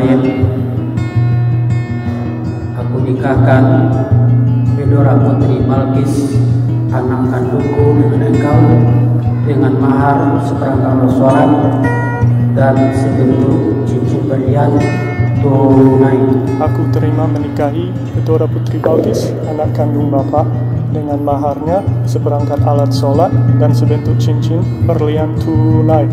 Bismillahirrahmanirrahim. Aku nikahkan Fedora Putri Balkis, anak kandungku, dengan engkau, dengan mahar seperangkat sholat dan sebentuk cincin berlian tunai. Aku terima menikahi Fedora Putri Balkis, anak kandung Bapak, dengan maharnya seperangkat alat sholat dan sebentuk cincin berlian tunai.